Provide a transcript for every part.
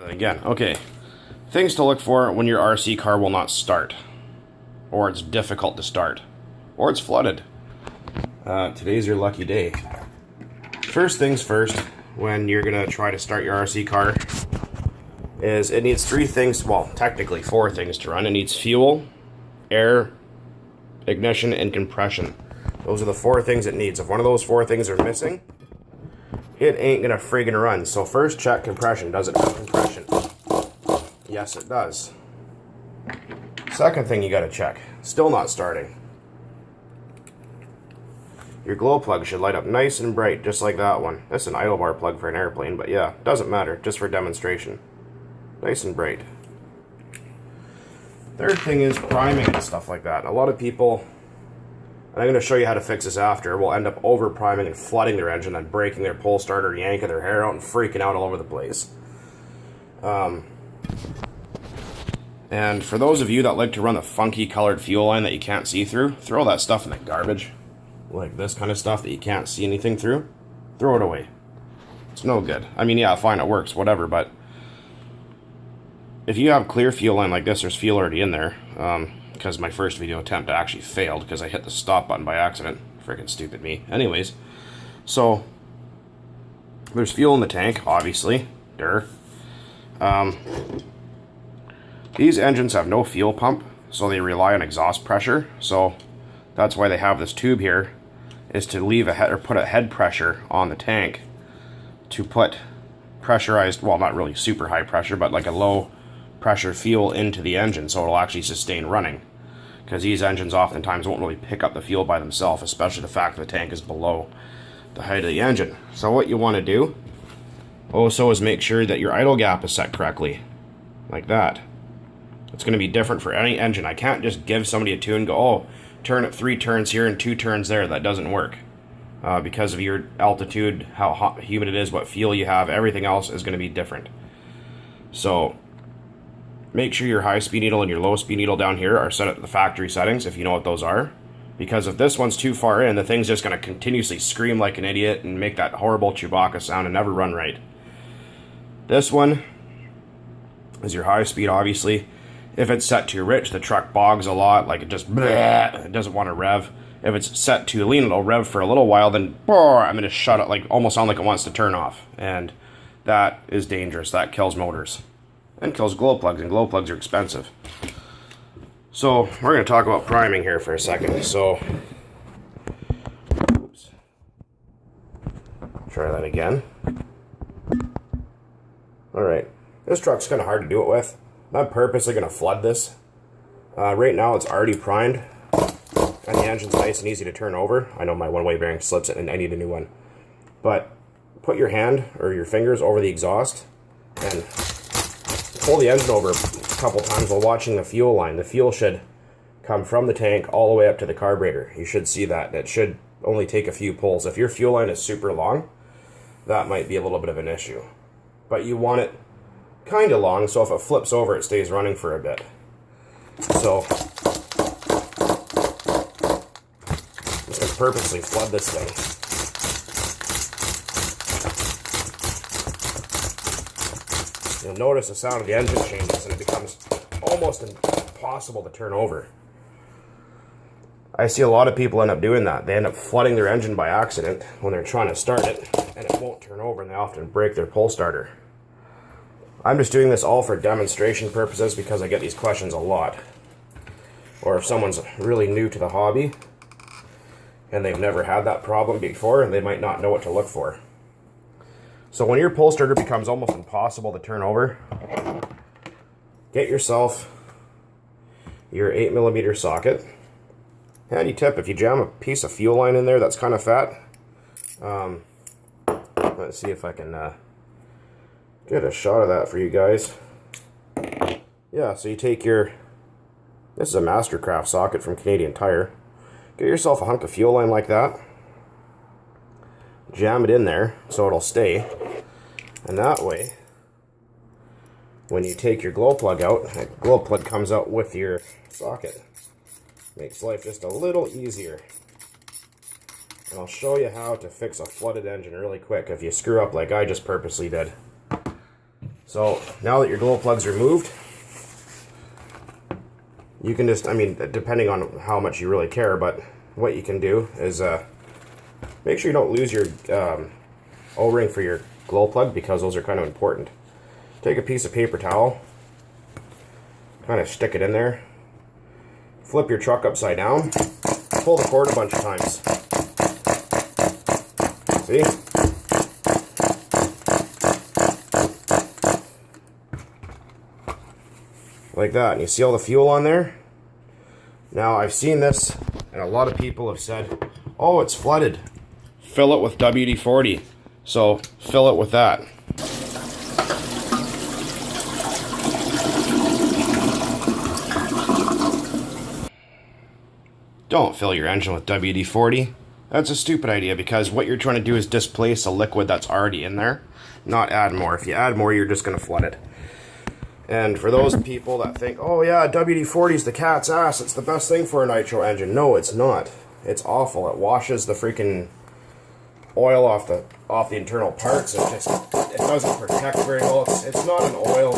Again, okay. Things to look for when your RC car will not start, or it's difficult to start, or it's flooded. Today's your lucky day. First things first, when you're gonna try to start your RC car, is it needs three things, well, technically four things to run. It needs fuel, air, ignition, and compression. Those are the four things it needs. If one of those four things are missing, it ain't gonna friggin' run. So first, check compression. Does it have compression? Yes, it does. Second thing you gotta check, still not starting. Your glow plug should light up nice and bright, just like that one. That's an idle bar plug for an airplane, but yeah, doesn't matter, just for demonstration. Nice and bright. Third thing is priming and stuff like that. A lot of people, and I'm going to show you how to fix this after, will end up over priming and flooding their engine and breaking their pull starter, yanking their hair out, and freaking out all over the place. And for those of you that like to run the funky colored fuel line that you can't see through, throw that stuff in the garbage. Like this kind of stuff that you can't see anything through, throw it away. It's no good. I mean, yeah, fine, it works, whatever, but if you have clear fuel line like this, there's fuel already in there, because my first video attempt actually failed because I hit the stop button by accident. Freaking stupid me. Anyways, so there's fuel in the tank, obviously. These engines have no fuel pump, so they rely on exhaust pressure. So that's why they have this tube here, is to leave a head or put a head pressure on the tank to put pressurized, well, not really super high pressure, but like a low pressure fuel into the engine so it'll actually sustain running. Because these engines oftentimes won't really pick up the fuel by themselves, especially the fact that the tank is below the height of the engine. So what you want to do also is make sure that your idle gap is set correctly, like that. It's going to be different for any engine. I can't just give somebody a tune and go, oh, turn it 3 turns here and 2 turns there. That doesn't work. Because of your altitude, how hot, humid it is, what fuel you have, everything else is going to be different. So make sure your high speed needle and your low speed needle down here are set at the factory settings, if you know what those are. Because if this one's too far in, the thing's just going to continuously scream like an idiot and make that horrible Chewbacca sound and never run right. This one is your high speed, obviously. If it's set too rich, the truck bogs a lot, like it just bleh, it doesn't want to rev. If it's set too lean, it'll rev for a little while, then I'm going to shut it, like almost sound like it wants to turn off. And that is dangerous. That kills motors. And kills glow plugs, and glow plugs are expensive. So we're going to talk about priming here for a second. So, oops. Try that again. Alright, this truck's kind of hard to do it with. I'm purposely going to flood this. Right now it's already primed, and the engine's nice and easy to turn over. I know my one-way bearing slips it and I need a new one. But put your hand or your fingers over the exhaust and pull the engine over a couple times while watching the fuel line. The fuel should come from the tank all the way up to the carburetor. You should see that. It should only take a few pulls. If your fuel line is super long, that might be a little bit of an issue. But you want it kind of long, so if it flips over, it stays running for a bit. So I'm just going to purposely flood this thing. You'll notice the sound of the engine changes and it becomes almost impossible to turn over. I see a lot of people end up doing that. They end up flooding their engine by accident when they're trying to start it, and it won't turn over, and they often break their pull starter. I'm just doing this all for demonstration purposes because I get these questions a lot. Or if someone's really new to the hobby and they've never had that problem before, they might not know what to look for. So when your pull starter becomes almost impossible to turn over, get yourself your 8mm socket. Handy tip, if you jam a piece of fuel line in there that's kind of fat, let's see if I can get a shot of that for you guys. Yeah, so you take your, this is a Mastercraft socket from Canadian Tire. Get yourself a hunk of fuel line like that. Jam it in there so it'll stay. And that way, when you take your glow plug out, that glow plug comes out with your socket. Makes life just a little easier. And I'll show you how to fix a flooded engine really quick if you screw up like I just purposely did. So now that your glow plug's removed, you can just, I mean, depending on how much you really care, but what you can do is make sure you don't lose your O-ring for your glow plug, because those are kind of important. Take a piece of paper towel, kind of stick it in there, flip your truck upside down, pull the cord a bunch of times. See? Like that, and you see all the fuel on there? Now, I've seen this, and a lot of people have said, oh, it's flooded. Fill it with WD-40. So, fill it with that. Don't fill your engine with WD-40. That's a stupid idea, because what you're trying to do is displace a liquid that's already in there, not add more. If you add more, you're just going to flood it. And for those people that think, oh yeah, WD-40 is the cat's ass, it's the best thing for a nitro engine. No, it's not. It's awful. It washes the freaking oil off the internal parts. It doesn't protect very well. It's not an oil.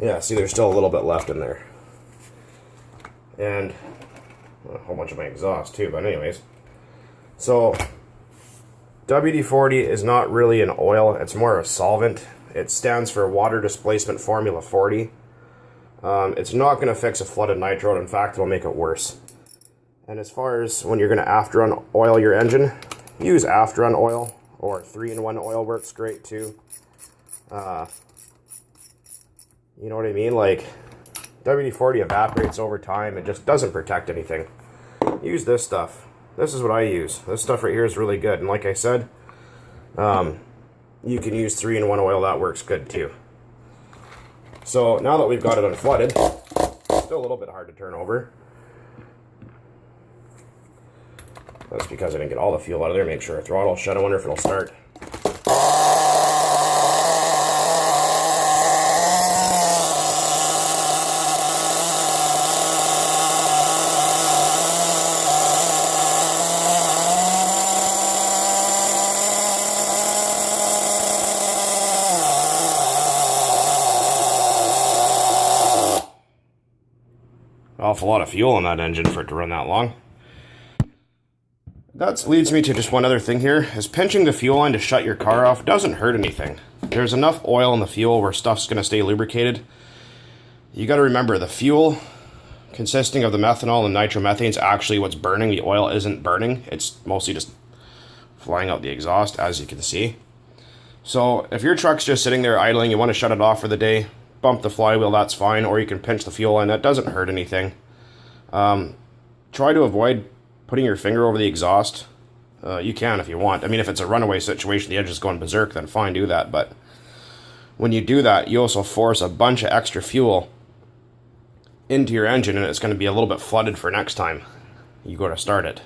Yeah, see, there's still a little bit left in there. And a whole bunch of my exhaust too, but anyways. So WD-40 is not really an oil, it's more a solvent. It stands for Water Displacement Formula 40. It's not going to fix a flooded nitro, and in fact it'll make it worse. And as far as when you're going to after-run oil your engine, use after-run oil, or 3-in-1 oil works great too. You know what I mean? Like, WD-40 evaporates over time, it just doesn't protect anything. Use this stuff. This is what I use. This stuff right here is really good. And like I said, you can use 3-in-1 oil. That works good too. So now that we've got it unflooded, still a little bit hard to turn over. That's because I didn't get all the fuel out of there. Make sure our throttle shut. I wonder if it'll start. Awful lot of fuel in that engine for it to run that long. That leads me to just one other thing here, is pinching the fuel line to shut your car off doesn't hurt anything. There's enough oil in the fuel where stuff's going to stay lubricated. You got to remember, the fuel consisting of the methanol and nitromethane is actually what's burning. The oil isn't burning. It's mostly just flying out the exhaust, as you can see. So if your truck's just sitting there idling, you want to shut it off for the day, bump the flywheel, that's fine, or you can pinch the fuel line. That doesn't hurt anything. Try to avoid putting your finger over the exhaust. You can if you want. I mean, if it's a runaway situation, the engine is going berserk, then fine, do that. But when you do that, you also force a bunch of extra fuel into your engine, and it's going to be a little bit flooded for next time you go to start it.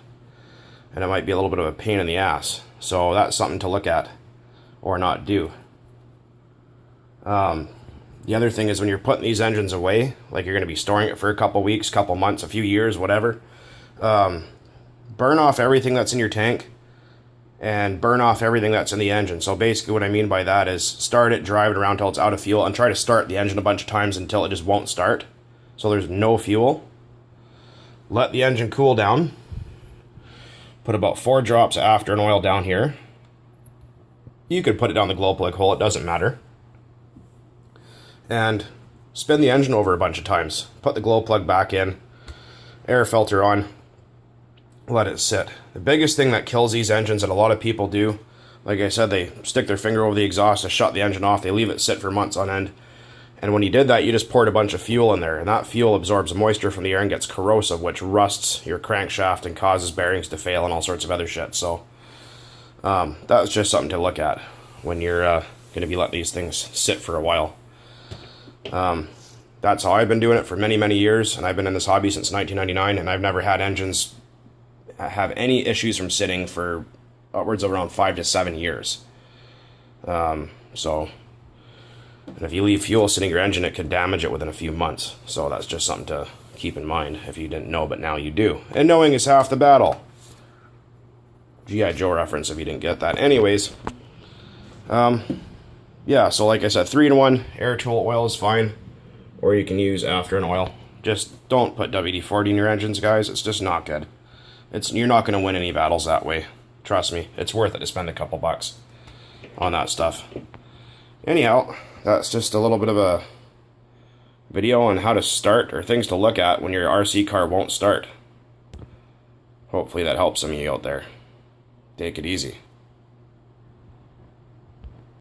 And it might be a little bit of a pain in the ass. So that's something to look at or not do. The other thing is, when you're putting these engines away, like you're going to be storing it for a couple weeks, couple months, a few years, whatever, burn off everything that's in your tank and burn off everything that's in the engine. So basically what I mean by that is start it, drive it around till it's out of fuel, and try to start the engine a bunch of times until it just won't start. So there's no fuel. Let the engine cool down. Put about 4 drops of after-run oil down here. You could put it down the glow plug hole, it doesn't matter. And spin the engine over a bunch of times. Put the glow plug back in, air filter on, let it sit. The biggest thing that kills these engines that a lot of people do, like I said, they stick their finger over the exhaust to shut the engine off, they leave it sit for months on end. And when you did that, you just poured a bunch of fuel in there, and that fuel absorbs moisture from the air and gets corrosive, which rusts your crankshaft and causes bearings to fail and all sorts of other shit. So that's just something to look at when you're going to be letting these things sit for a while. That's how I've been doing it for many, many years, and I've been in this hobby since 1999, and I've never had engines have any issues from sitting for upwards of around 5 to 7 years. And if you leave fuel sitting in your engine, it could damage it within a few months. So that's just something to keep in mind if you didn't know, but now you do. And knowing is half the battle. G.I. Joe reference if you didn't get that. Anyways, Yeah, so like I said, 3-in-1 air tool oil is fine, or you can use After oil. Just don't put WD-40 in your engines, guys. It's just not good. You're not going to win any battles that way. Trust me, it's worth it to spend a couple bucks on that stuff. Anyhow, that's just a little bit of a video on how to start, or things to look at when your RC car won't start. Hopefully that helps some of you out there. Take it easy.